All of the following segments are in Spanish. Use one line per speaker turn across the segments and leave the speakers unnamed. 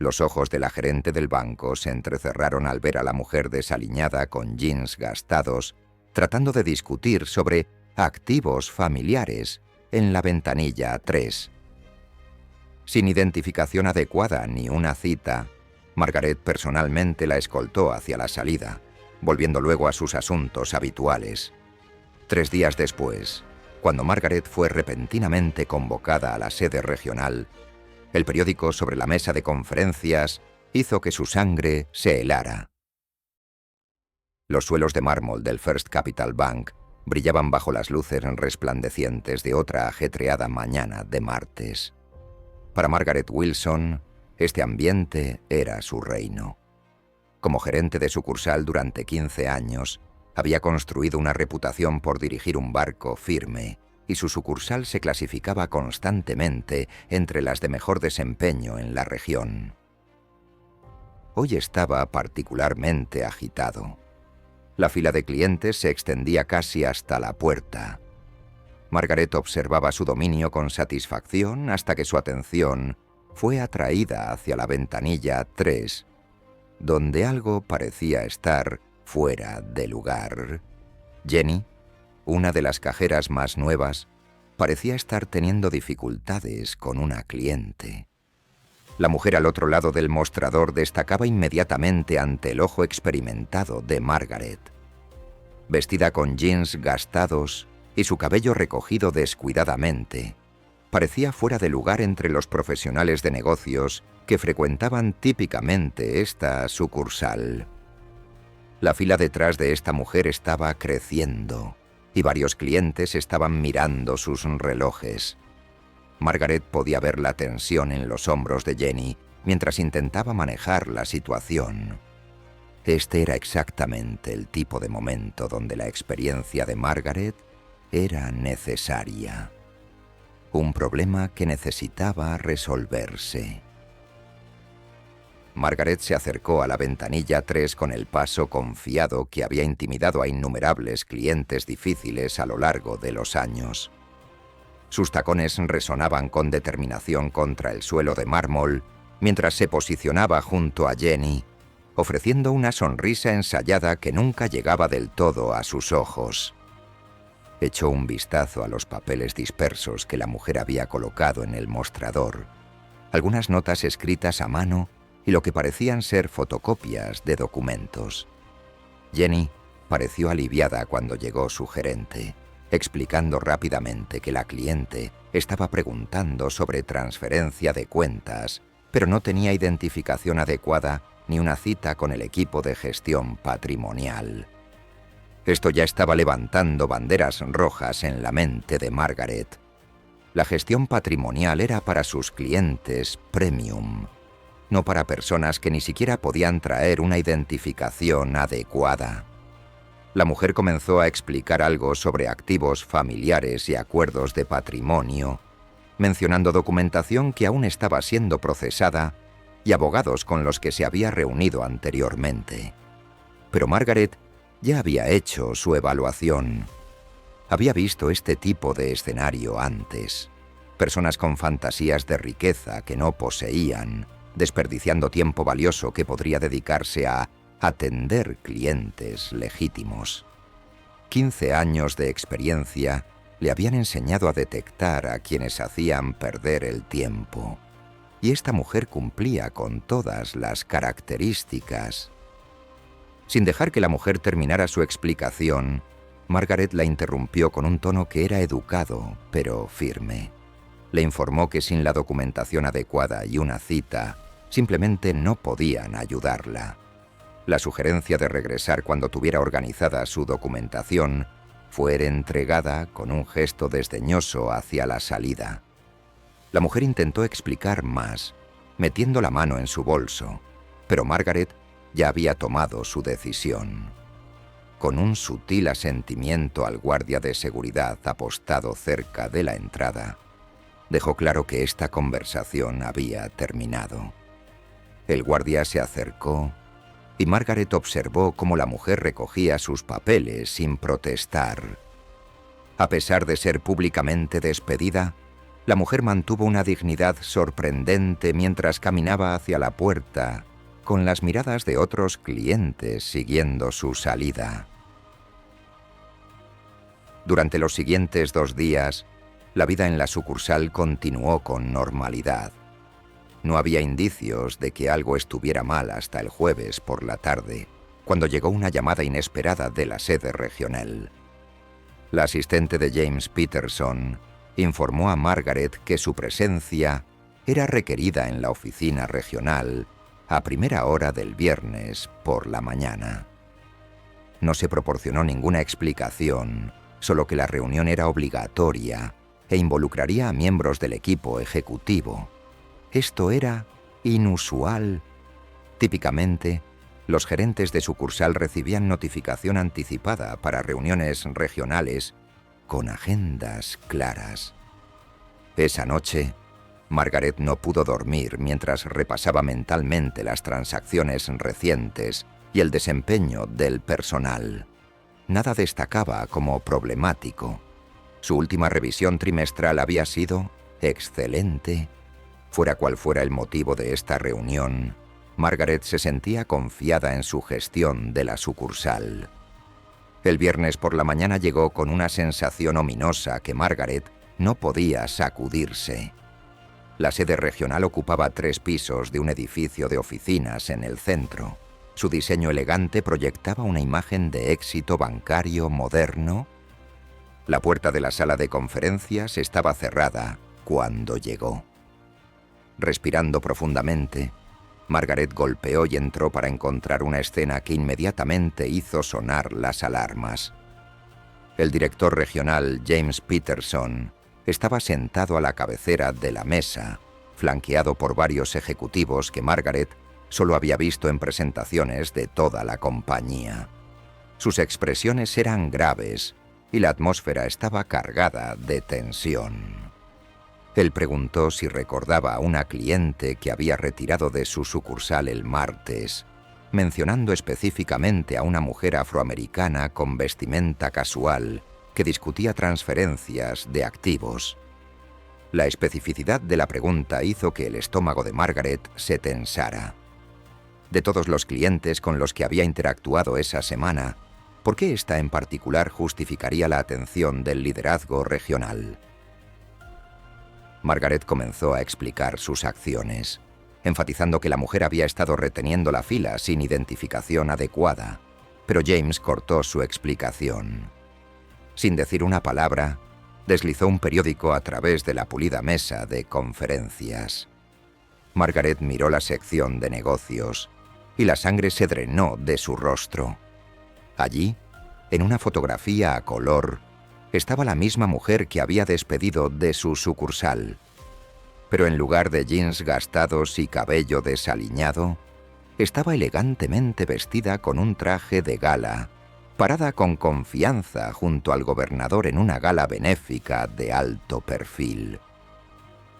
Los ojos de la gerente del banco se entrecerraron al ver a la mujer desaliñada con jeans gastados, tratando de discutir sobre activos familiares en la ventanilla 3. Sin identificación adecuada ni una cita, Margaret personalmente la escoltó hacia la salida, volviendo luego a sus asuntos habituales. 3 días después, cuando Margaret fue repentinamente convocada a la sede regional, el periódico sobre la mesa de conferencias hizo que su sangre se helara. Los suelos de mármol del First Capital Bank brillaban bajo las luces resplandecientes de otra ajetreada mañana de martes. Para Margaret Wilson, este ambiente era su reino. Como gerente de sucursal durante 15 años, había construido una reputación por dirigir un barco firme, y su sucursal se clasificaba constantemente entre las de mejor desempeño en la región. Hoy estaba particularmente agitado. La fila de clientes se extendía casi hasta la puerta. Margaret observaba su dominio con satisfacción hasta que su atención fue atraída hacia la ventanilla 3, donde algo parecía estar fuera de lugar. Jenny, una de las cajeras más nuevas, parecía estar teniendo dificultades con una cliente. La mujer al otro lado del mostrador destacaba inmediatamente ante el ojo experimentado de Margaret. Vestida con jeans gastados y su cabello recogido descuidadamente, parecía fuera de lugar entre los profesionales de negocios que frecuentaban típicamente esta sucursal. La fila detrás de esta mujer estaba creciendo, y varios clientes estaban mirando sus relojes. Margaret podía ver la tensión en los hombros de Jenny mientras intentaba manejar la situación. Este era exactamente el tipo de momento donde la experiencia de Margaret era necesaria. Un problema que necesitaba resolverse. Margaret se acercó a la ventanilla 3 con el paso confiado que había intimidado a innumerables clientes difíciles a lo largo de los años. Sus tacones resonaban con determinación contra el suelo de mármol mientras se posicionaba junto a Jenny, ofreciendo una sonrisa ensayada que nunca llegaba del todo a sus ojos. Echó un vistazo a los papeles dispersos que la mujer había colocado en el mostrador, algunas notas escritas a mano y lo que parecían ser fotocopias de documentos. Jenny pareció aliviada cuando llegó su gerente, explicando rápidamente que la cliente estaba preguntando sobre transferencia de cuentas, pero no tenía identificación adecuada ni una cita con el equipo de gestión patrimonial. Esto ya estaba levantando banderas rojas en la mente de Margaret. La gestión patrimonial era para sus clientes premium, no para personas que ni siquiera podían traer una identificación adecuada. La mujer comenzó a explicar algo sobre activos familiares y acuerdos de patrimonio, mencionando documentación que aún estaba siendo procesada y abogados con los que se había reunido anteriormente. Pero Margaret ya había hecho su evaluación. Había visto este tipo de escenario antes. Personas con fantasías de riqueza que no poseían, desperdiciando tiempo valioso que podría dedicarse a atender clientes legítimos. 15 años de experiencia le habían enseñado a detectar a quienes hacían perder el tiempo. Y esta mujer cumplía con todas las características. Sin dejar que la mujer terminara su explicación, Margaret la interrumpió con un tono que era educado, pero firme. Le informó que sin la documentación adecuada y una cita, simplemente no podían ayudarla. La sugerencia de regresar cuando tuviera organizada su documentación fue entregada con un gesto desdeñoso hacia la salida. La mujer intentó explicar más, metiendo la mano en su bolso, pero Margaret ya había tomado su decisión. Con un sutil asentimiento al guardia de seguridad apostado cerca de la entrada, dejó claro que esta conversación había terminado. El guardia se acercó y Margaret observó cómo la mujer recogía sus papeles sin protestar. A pesar de ser públicamente despedida, La mujer mantuvo una dignidad sorprendente mientras caminaba hacia la puerta, con las miradas de otros clientes siguiendo su salida. Durante los siguientes 2 días, la vida en la sucursal continuó con normalidad. No había indicios de que algo estuviera mal hasta el jueves por la tarde, cuando llegó una llamada inesperada de la sede regional. La asistente de James Peterson informó a Margaret que su presencia era requerida en la oficina regional a primera hora del viernes por la mañana. No se proporcionó ninguna explicación, solo que la reunión era obligatoria e involucraría a miembros del equipo ejecutivo. Esto era inusual. Típicamente, los gerentes de sucursal recibían notificación anticipada para reuniones regionales con agendas claras. Esa noche, Margaret no pudo dormir mientras repasaba mentalmente las transacciones recientes y el desempeño del personal. Nada destacaba como problemático. Su última revisión trimestral había sido excelente. Fuera cual fuera el motivo de esta reunión, Margaret se sentía confiada en su gestión de la sucursal. El viernes por la mañana llegó con una sensación ominosa que Margaret no podía sacudirse. La sede regional ocupaba 3 pisos de un edificio de oficinas en el centro. Su diseño elegante proyectaba una imagen de éxito bancario moderno. La puerta de la sala de conferencias estaba cerrada cuando llegó. Respirando profundamente, Margaret golpeó y entró para encontrar una escena que inmediatamente hizo sonar las alarmas. El director regional, James Peterson, estaba sentado a la cabecera de la mesa, flanqueado por varios ejecutivos que Margaret solo había visto en presentaciones de toda la compañía. Sus expresiones eran graves y la atmósfera estaba cargada de tensión. Él preguntó si recordaba a una cliente que había retirado de su sucursal el martes, mencionando específicamente a una mujer afroamericana con vestimenta casual que discutía transferencias de activos. La especificidad de la pregunta hizo que el estómago de Margaret se tensara. De todos los clientes con los que había interactuado esa semana, ¿por qué esta en particular justificaría la atención del liderazgo regional? Margaret comenzó a explicar sus acciones, enfatizando que la mujer había estado reteniendo la fila sin identificación adecuada, pero James cortó su explicación. Sin decir una palabra, deslizó un periódico a través de la pulida mesa de conferencias. Margaret miró la sección de negocios y la sangre se drenó de su rostro. Allí, en una fotografía a color, estaba la misma mujer que había despedido de su sucursal. Pero en lugar de jeans gastados y cabello desaliñado, estaba elegantemente vestida con un traje de gala, parada con confianza junto al gobernador en una gala benéfica de alto perfil.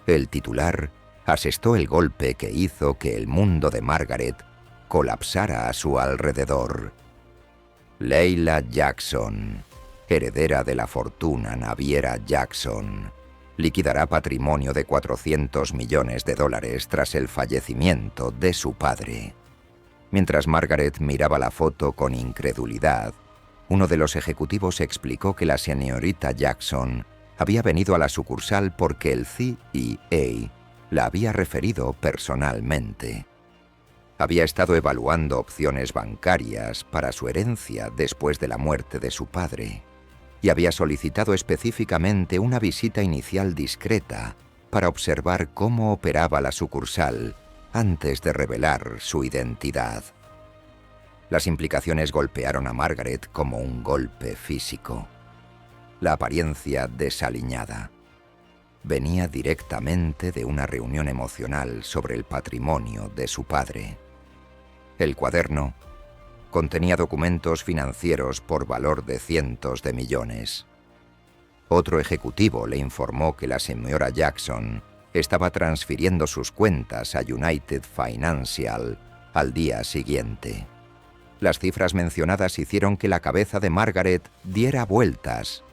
El titular asestó el golpe que hizo que el mundo de Margaret colapsara a su alrededor. Leila Jackson, heredera de la fortuna naviera Jackson, liquidará patrimonio de $400 millones tras el fallecimiento de su padre. Mientras Margaret miraba la foto con incredulidad, uno de los ejecutivos explicó que la señorita Jackson había venido a la sucursal porque el CEO la había referido personalmente. Había estado evaluando opciones bancarias para su herencia después de la muerte de su padre y había solicitado específicamente una visita inicial discreta para observar cómo operaba la sucursal antes de revelar su identidad. Las implicaciones golpearon a Margaret como un golpe físico. La apariencia desaliñada venía directamente de una reunión emocional sobre el patrimonio de su padre. El cuaderno contenía documentos financieros por valor de cientos de millones. Otro ejecutivo le informó que la señora Jackson estaba transfiriendo sus cuentas a United Financial al día siguiente. Las cifras mencionadas hicieron que la cabeza de Margaret diera vueltas.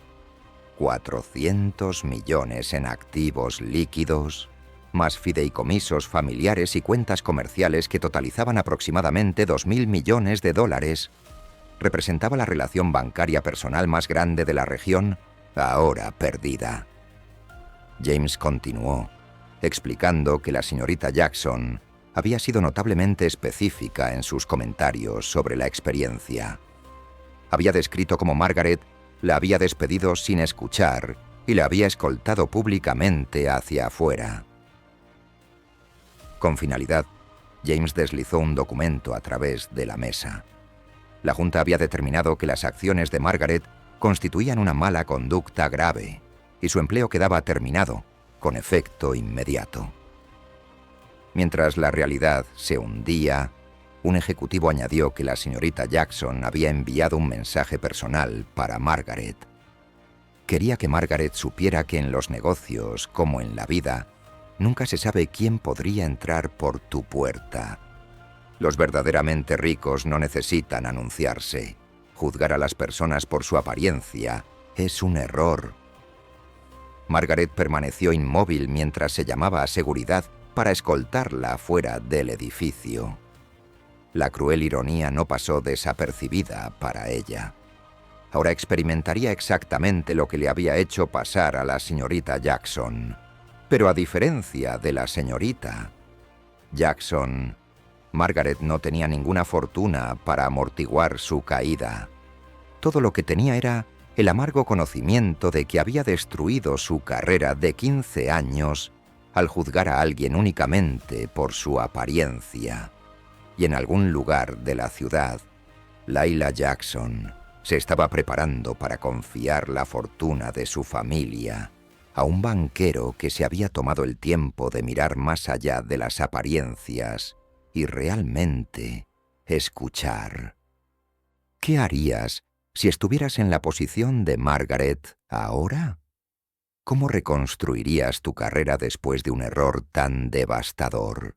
400 millones en activos líquidos, más fideicomisos familiares y cuentas comerciales que totalizaban aproximadamente 2.000 millones de dólares, representaba la relación bancaria personal más grande de la región, ahora perdida. James continuó, explicando que la señorita Jackson había sido notablemente específica en sus comentarios sobre la experiencia. Había descrito cómo Margaret la había despedido sin escuchar y la había escoltado públicamente hacia afuera. Con finalidad, James deslizó un documento a través de la mesa. La Junta había determinado que las acciones de Margaret constituían una mala conducta grave y su empleo quedaba terminado, con efecto inmediato. Mientras la realidad se hundía, un ejecutivo añadió que la señorita Jackson había enviado un mensaje personal para Margaret. Quería que Margaret supiera que en los negocios, como en la vida, nunca se sabe quién podría entrar por tu puerta. Los verdaderamente ricos no necesitan anunciarse. Juzgar a las personas por su apariencia es un error. Margaret permaneció inmóvil mientras se llamaba a seguridad para escoltarla fuera del edificio. La cruel ironía no pasó desapercibida para ella. Ahora experimentaría exactamente lo que le había hecho pasar a la señorita Jackson. Pero a diferencia de la señorita Jackson, Margaret no tenía ninguna fortuna para amortiguar su caída. Todo lo que tenía era el amargo conocimiento de que había destruido su carrera de 15 años al juzgar a alguien únicamente por su apariencia. Y en algún lugar de la ciudad, Lila Jackson se estaba preparando para confiar la fortuna de su familia a un banquero que se había tomado el tiempo de mirar más allá de las apariencias y realmente escuchar. ¿Qué harías si estuvieras en la posición de Margaret ahora? ¿Cómo reconstruirías tu carrera después de un error tan devastador?